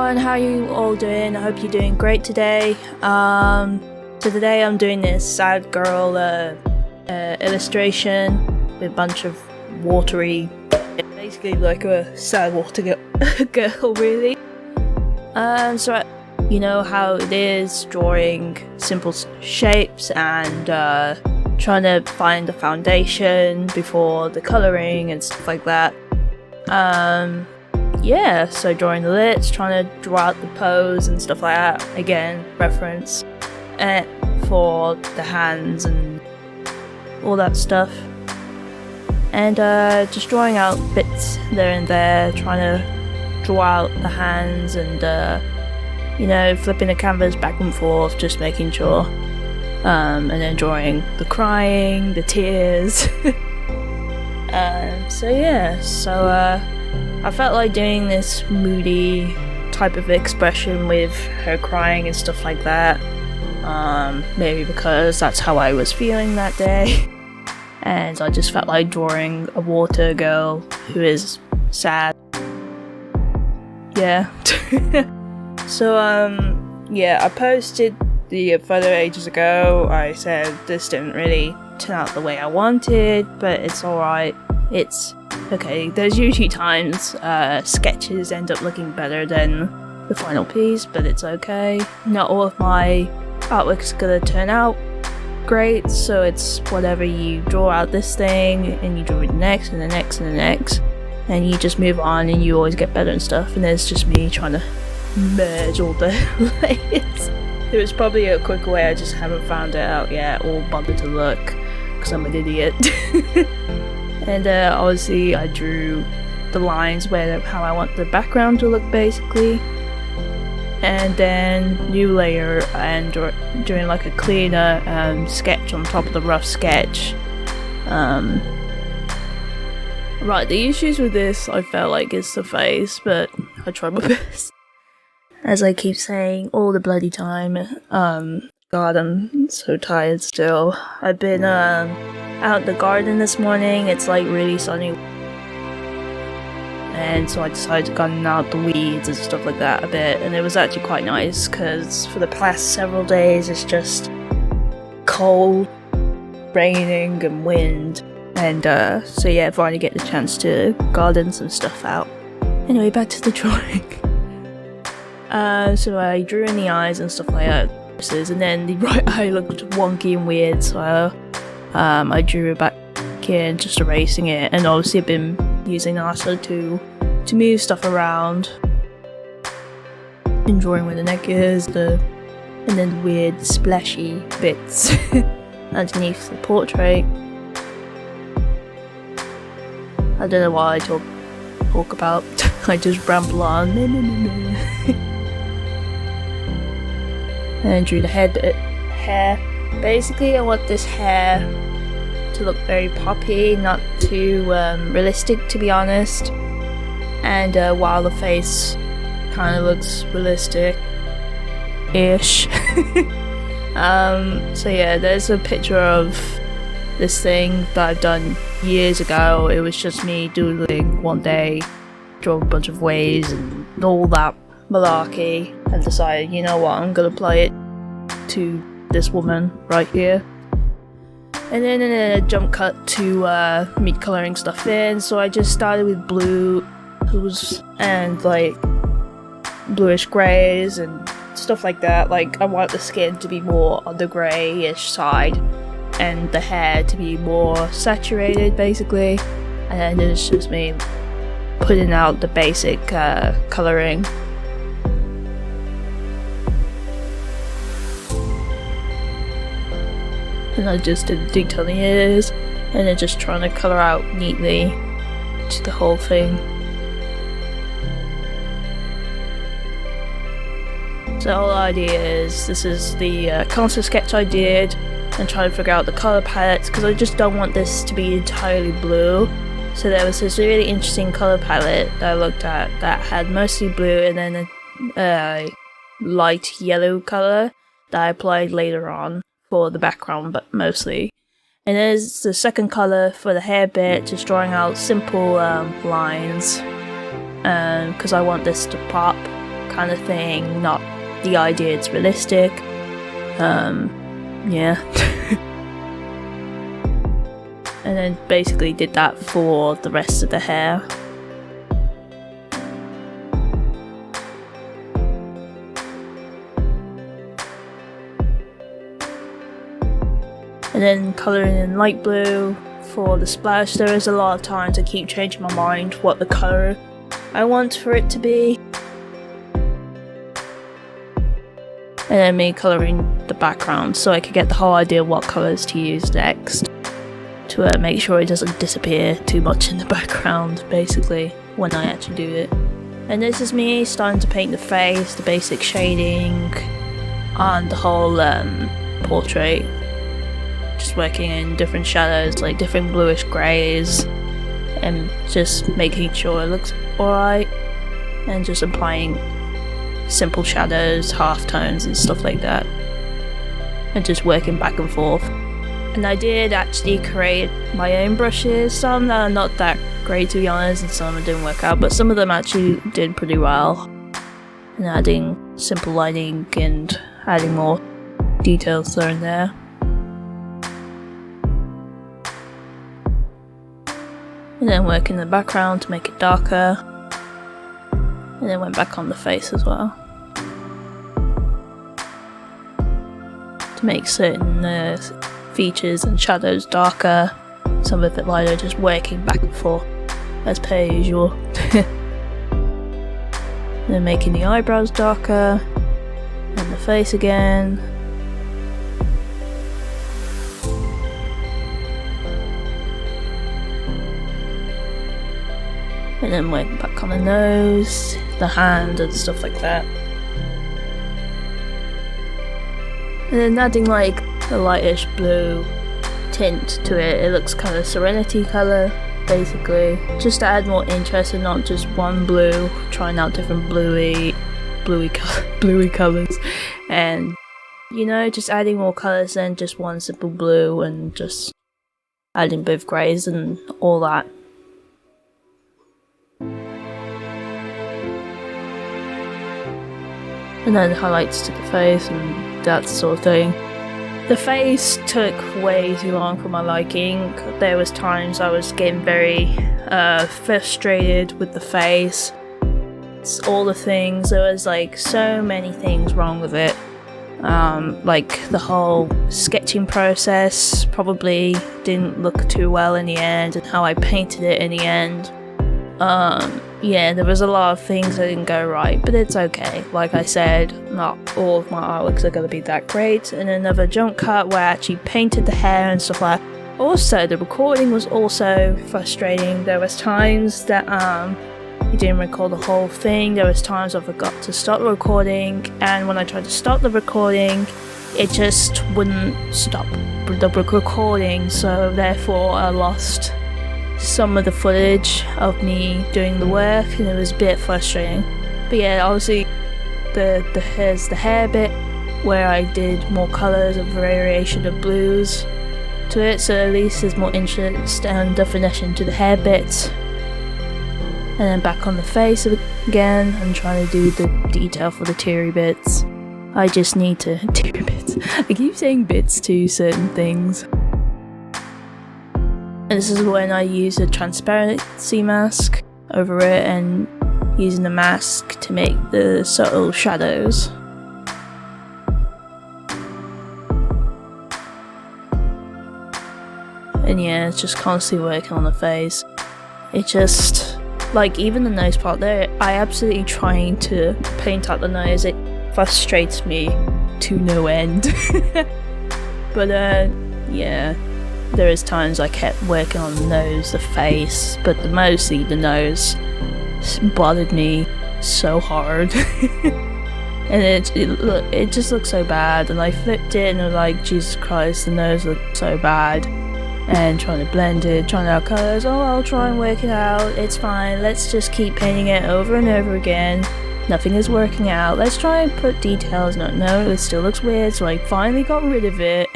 everyone, how are you all doing? I hope you're doing great today. So today I'm doing this sad girl illustration with a bunch of watery, basically like a sad water girl really. So you know how it is, drawing simple shapes and trying to find the foundation before the colouring and stuff like that. Yeah, so drawing the lips, trying to draw out the pose and stuff like that. Again, reference for the hands and all that stuff. And just drawing out bits there and there, trying to draw out the hands and you know, flipping the canvas back and forth, just making sure. And then drawing the crying, the tears. So yeah, I felt like doing this moody type of expression with her crying and stuff like that. Maybe because that's how I was feeling that day. And I just felt like drawing a water girl who is sad. Yeah. So, yeah, I posted the photo ages ago. I said this didn't really turn out the way I wanted, but it's alright. It's okay. There's usually times sketches end up looking better than the final piece, but it's okay. Not all of my artwork's gonna turn out great, so it's whatever. You draw out this thing and you draw the next and the next and the next, and you just move on and you always get better and stuff. And there's just me trying to merge all the layers. There was probably a quicker way, I just haven't found it out yet or bothered to look because I'm an idiot. And obviously I drew the lines where how I want the background to look basically, and then new layer and doing like a cleaner sketch on top of the rough sketch. Right, the issues with this I felt like is the face, but I tried my best. As I keep saying all the bloody time. God, I'm so tired still. I've been out in the garden this morning. It's like really sunny, and so I decided to garden out the weeds and stuff like that a bit, and it was actually quite nice because for the past several days it's just cold, raining and wind, and so yeah, finally get the chance to garden some stuff out. Anyway, back to the drawing. So I drew in the eyes and stuff like that, and then the right eye looked wonky and weird, so I drew it back in, just erasing it, and obviously I've been using lasso to move stuff around, and drawing where the neck is, and then the weird splashy bits underneath the portrait. I don't know why I talk about, I just ramble on. And drew the hair. Basically I want this hair to look very poppy, not too realistic to be honest, and while the face kind of looks realistic-ish. So yeah, there's a picture of this thing that I've done years ago. It was just me doodling one day, draw a bunch of waves and all that malarkey, and decided, you know what, I'm gonna apply it to this woman right here. And then a jump cut to me colouring stuff in, so I just started with blues and like bluish greys and stuff like that. Like I want the skin to be more on the greyish side and the hair to be more saturated basically, and then it's just me putting out the basic colouring. And I just did the detail in the ears, and then just trying to colour out neatly to the whole thing. So the whole idea is, this is the concept sketch I did, and trying to figure out the colour palettes, because I just don't want this to be entirely blue. So there was this really interesting colour palette that I looked at that had mostly blue and then a light yellow colour that I applied later on for the background, but mostly. And there's the second colour for the hair bit, just drawing out simple lines, because I want this to pop, kind of thing, not the idea it's realistic. Yeah. And then basically did that for the rest of the hair. And then colouring in light blue for the splash. There is a lot of times I keep changing my mind what the colour I want for it to be. And then me colouring the background so I could get the whole idea of what colours to use next. To make sure it doesn't disappear too much in the background, basically, when I actually do it. And this is me starting to paint the face, the basic shading, and the whole portrait. Just working in different shadows, like different bluish greys, and just making sure it looks alright, and just applying simple shadows, halftones and stuff like that, and just working back and forth. And I did actually create my own brushes, some that are not that great to be honest, and some that didn't work out, but some of them actually did pretty well. And adding simple lighting and adding more details there and there. And then work in the background to make it darker. And then went back on the face as well. To make certain features and shadows darker, some of it lighter, just working back and forth as per usual. Then making the eyebrows darker, and the face again. And then working back on the nose, the hand and stuff like that. And then adding like a lightish blue tint to it. It looks kind of serenity colour, basically. Just to add more interest and not just one blue, trying out different bluey colours. And, you know, just adding more colours than just one simple blue, and just adding both greys and all that. And then highlights to the face and that sort of thing. The face took way too long for my liking. There was times I was getting very frustrated with the face. It's all the things. There was like so many things wrong with it. Like the whole sketching process probably didn't look too well in the end, and how I painted it in the end. Yeah, there was a lot of things that didn't go right, but it's okay. Like I said, not all of my artworks are going to be that great. And another jump cut where I actually painted the hair and stuff like that. Also, the recording was also frustrating. There was times that you didn't record the whole thing. There was times I forgot to stop the recording, and when I tried to stop the recording, it just wouldn't stop the recording, so therefore I lost some of the footage of me doing the work, and it was a bit frustrating. But yeah, obviously here's the hair bit where I did more colours, a variation of blues to it, so at least there's more interest and definition to the hair bits. And then back on the face again, I'm trying to do the detail for the teary bits. I just need to teary bits. I keep saying bits to certain things. And this is when I use a transparency mask over it, and using the mask to make the subtle shadows. And yeah, it's just constantly working on the face. It just, like even the nose part there, I absolutely trying to paint out the nose. It frustrates me to no end. But yeah. There is times I kept working on the nose, the face, but mostly the nose bothered me so hard. And it just looked so bad, and I flipped it and I was like, Jesus Christ, the nose looked so bad. And trying to blend it, trying out colours, oh I'll try and work it out, it's fine, let's just keep painting it over and over again. Nothing is working out, let's try and put details, no, it still looks weird, so I finally got rid of it.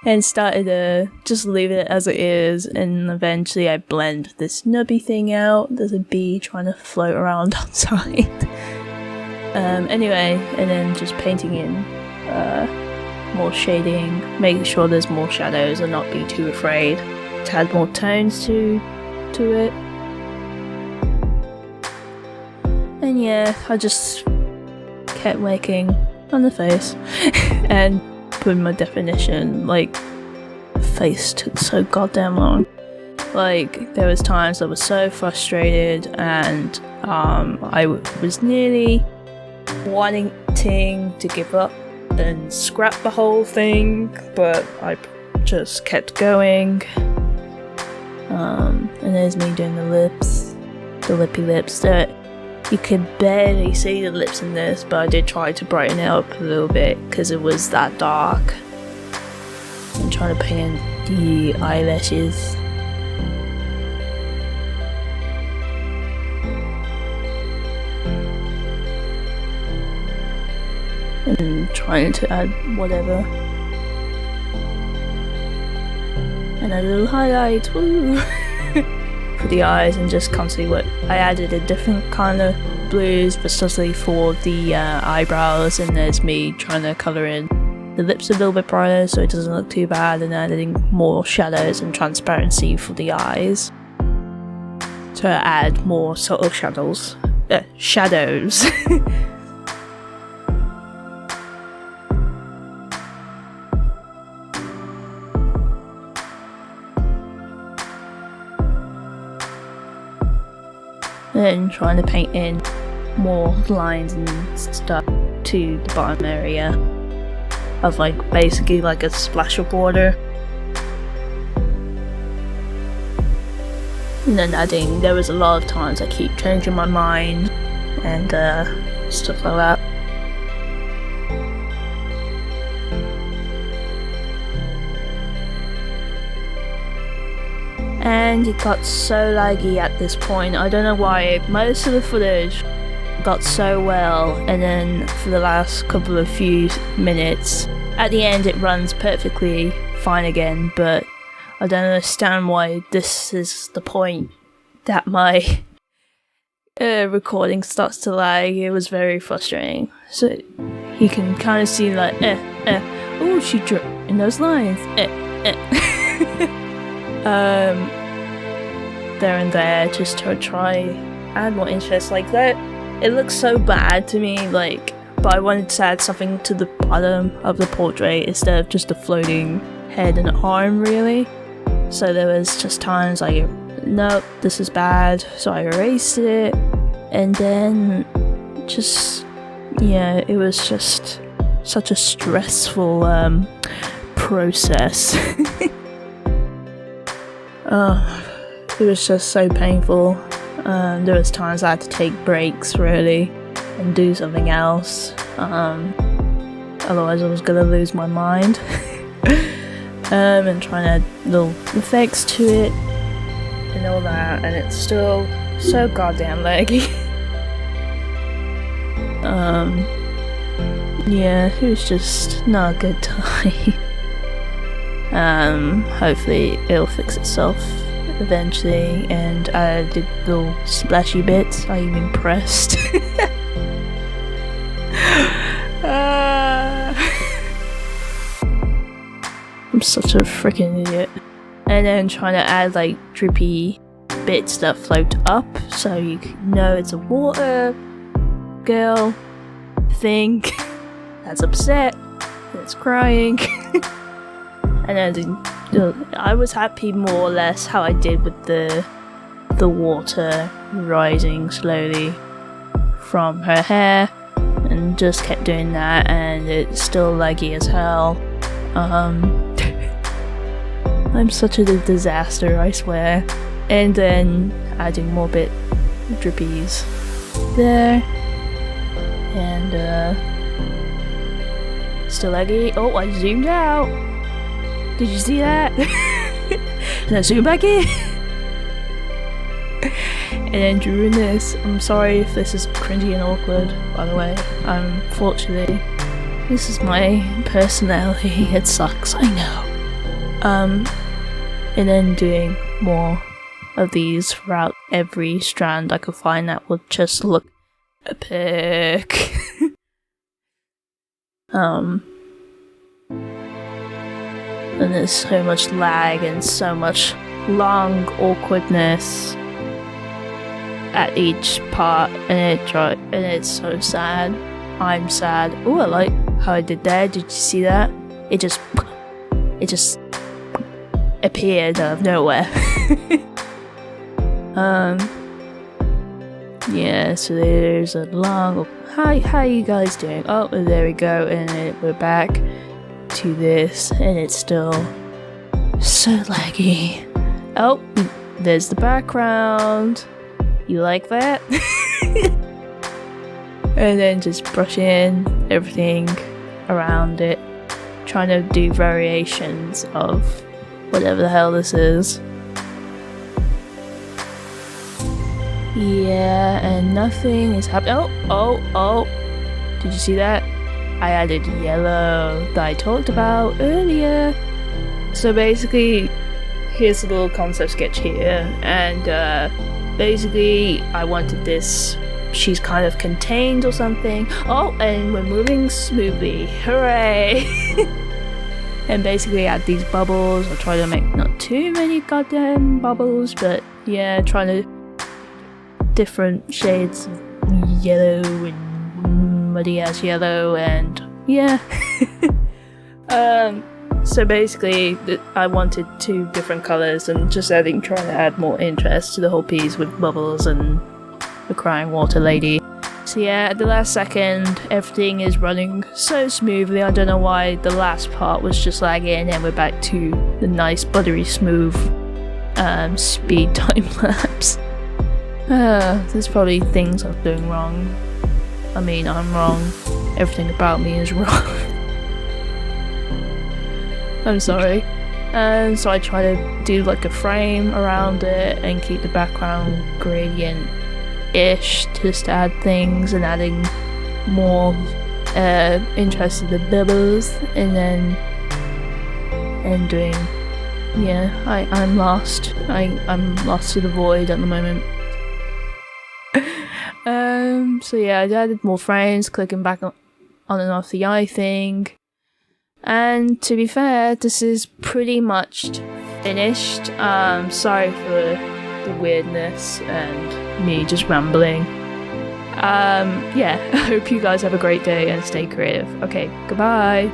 And started to just leave it as it is, and eventually I blend this nubby thing out. There's a bee trying to float around outside. Anyway, and then just painting in more shading, making sure there's more shadows and not be too afraid to add more tones to it. And yeah, I just kept working on the face and putting my definition. Like, the face took so goddamn long. Like, there was times I was so frustrated and I was nearly wanting to give up and scrap the whole thing, but I just kept going. And there's me doing the lippy lips. You could barely see the lips in this, but I did try to brighten it up a little bit because it was that dark. I'm trying to paint in the eyelashes. And trying to add whatever. And a little highlight, woo! For the eyes, and just constantly I added a different kind of blues, especially for the eyebrows, and there's me trying to colour in the lips a little bit brighter so it doesn't look too bad, and adding more shadows and transparency for the eyes to add more subtle shadows. And trying to paint in more lines and stuff to the bottom area of like basically like a splash of water. And then there was a lot of times I keep changing my mind and stuff like that. And it got so laggy at this point. I don't know why. Most of the footage got so well, and then for the last couple of few minutes, at the end it runs perfectly fine again, but I don't understand why this is the point that my recording starts to lag. It was very frustrating. So you can kind of see like, oh, she drew in those lines, there and there, just to try add more interest like that. It looks so bad to me, like, but I wanted to add something to the bottom of the portrait instead of just a floating head and arm, really. So there was just times like, nope, this is bad, so I erased it, and then just, yeah, it was just such a stressful process. It was just so painful. There was times I had to take breaks, really, and do something else. Otherwise I was gonna lose my mind. And trying to add little effects to it and all that, and it's still so goddamn laggy. Yeah, it was just not a good time. Hopefully it'll fix itself eventually, and I did little splashy bits. I even pressed. I'm such a freaking idiot. And then trying to add like drippy bits that float up so you know it's a water girl thing that's upset, that's crying. And then I was happy more or less how I did with the water rising slowly from her hair, and just kept doing that, and it's still laggy as hell. I'm such a disaster, I swear. And then adding more drippies there, and still laggy. Oh, I zoomed out. Did you see that? And I zoom back in. And then during this, I'm sorry if this is cringy and awkward, by the way. Unfortunately, this is my personality. It sucks, I know. And then doing more of these throughout every strand I could find that would just look epic. And there's so much lag and so much long awkwardness at each part, and it's so sad. I'm sad. Oh, I like how I did there. Did you see that? It just appeared out of nowhere. Yeah, so there's a long hi, how you guys doing? Oh, there we go, and we're back to this, and it's still so laggy. Oh, there's the background. You like that? And then just brush in everything around it, trying to do variations of whatever the hell this is. Yeah, and nothing is happening. Oh, did you see that? I added yellow that I talked about earlier. So basically, here's a little concept sketch here, and basically I wanted this, she's kind of contained or something. Oh, and we're moving smoothly, hooray! And basically add these bubbles. I'll try to make not too many goddamn bubbles, but yeah, trying to different shades of yellow and muddy ass yellow, and yeah. So basically I wanted 2 different colours, and just trying to add more interest to the whole piece with bubbles and the crying water lady. So yeah, at the last second everything is running so smoothly. I don't know why the last part was just lagging, and we're back to the nice buttery smooth speed time lapse. There's probably things I'm doing wrong. I mean, I'm wrong. Everything about me is wrong. I'm sorry. So I try to do like a frame around it and keep the background gradient-ish, just to add things and adding more interest in the bubbles, and then doing, yeah, I'm lost. I'm lost to the void at the moment. So yeah, I added more frames, clicking back on and off the eye thing. And to be fair, this is pretty much finished. Sorry for the weirdness and me just rambling. Yeah, I hope you guys have a great day and stay creative. Okay, goodbye.